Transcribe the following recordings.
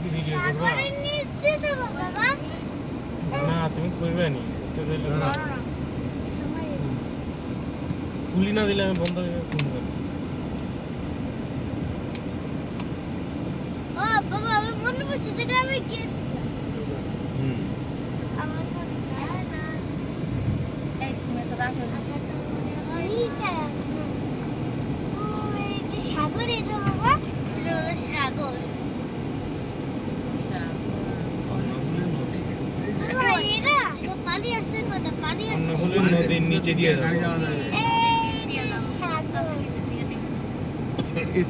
কি ভিডিও করবা? না তুমি করবে নি তো চলে না খুলি না দিলে আমি বন্ধ করে খুলবো। ও বাবা আমি মনে পড়ছে যে আমি গেছিলাম আমার মনে হয় না এই তুমি তো রাখো আমরা তো মনে হয় ও এই যে সাগর এটা বাবা এটা হলো সাগর পানি আসছে কোথা পানি আসছে নদীর নিচে দিয়ে গাড়ি যাওয়া যাবে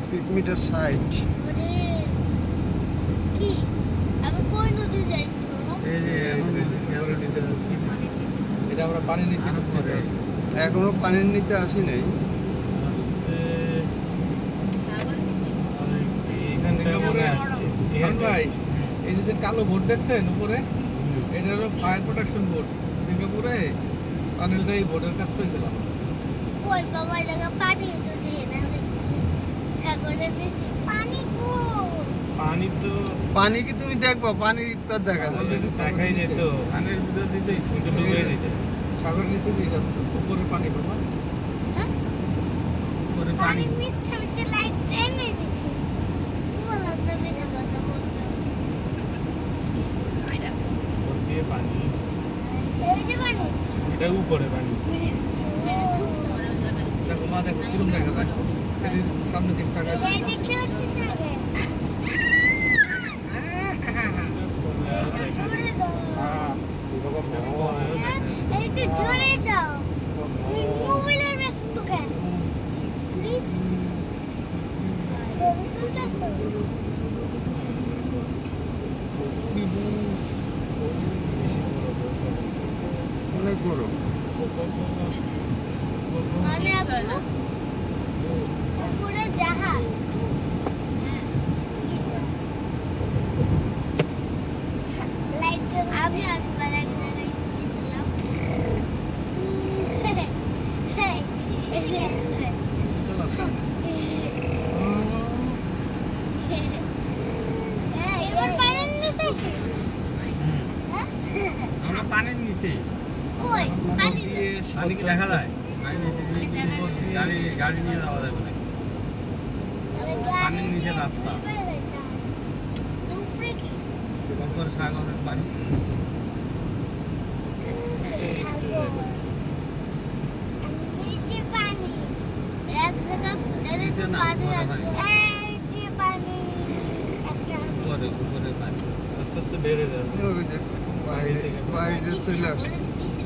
স্পিড মিটার 60 কি আমি কোন নদী যাইছি এই যে এটা আমরা পানির নিচে ঢুকতে চাই এখনো পানির নিচে আসি নাই এই যে কালো বোর্ড দেখছেন উপরে এটা হলো ফায়ার প্রোটেকশন বোর্ড সিঙ্গাপুরে প্যানেলটা এই বোর্ডের কাজ পেয়েছিলাম কই বাবা লাগা পানি তো দিয়ে না সাগরের বেশি পানি কো পানি কি তুমি দেখবা পানি তো দেখা যায় দেখাই যেত পানির ভিতর দিতে স্কুলে ঢুকে যেত সাগরের নিচে দিয়ে যাচ্ছে উপরে পানি বাবা হ্যাঁ উপরে পানি মিথ্যা মিথ্যা লাইট ট্রেনে দেখি বললাম তো বেশি কথা বলতে দিয়ে পানি এই যে পানি এটা উপরে পানি দেখো মা দেখো কিরম দেখা যায় এর সামনে দিক তাকায় এই দেখতে পাচ্ছিস না জোরে দাও এই যে জোরে দাও মোবাইলের ব্যস্ত কেন স্ক্রিন ছবি তুলতেছো অনেক বড় মানে আপু উপরে জাহাজ লাইট আমি একবার একবার গেছিলাম এবার পানির নিচে আমরা পানির নিচে কই পানি পানি কি দেখা যায় পানির নিচে গাড়ি নিয়ে যাওয়া যায় বলে পানির নিচে রাস্তা উপরে কি উপরে সাগরের পানি নিচে পানি এক জায়গা ফুটারে তো পানি আছে এই যে পানি একটা উপরে পানি আস্তে আস্তে বেড়ে যাবে ওই যে বাইরে বাইরে চলে আসছে নিচে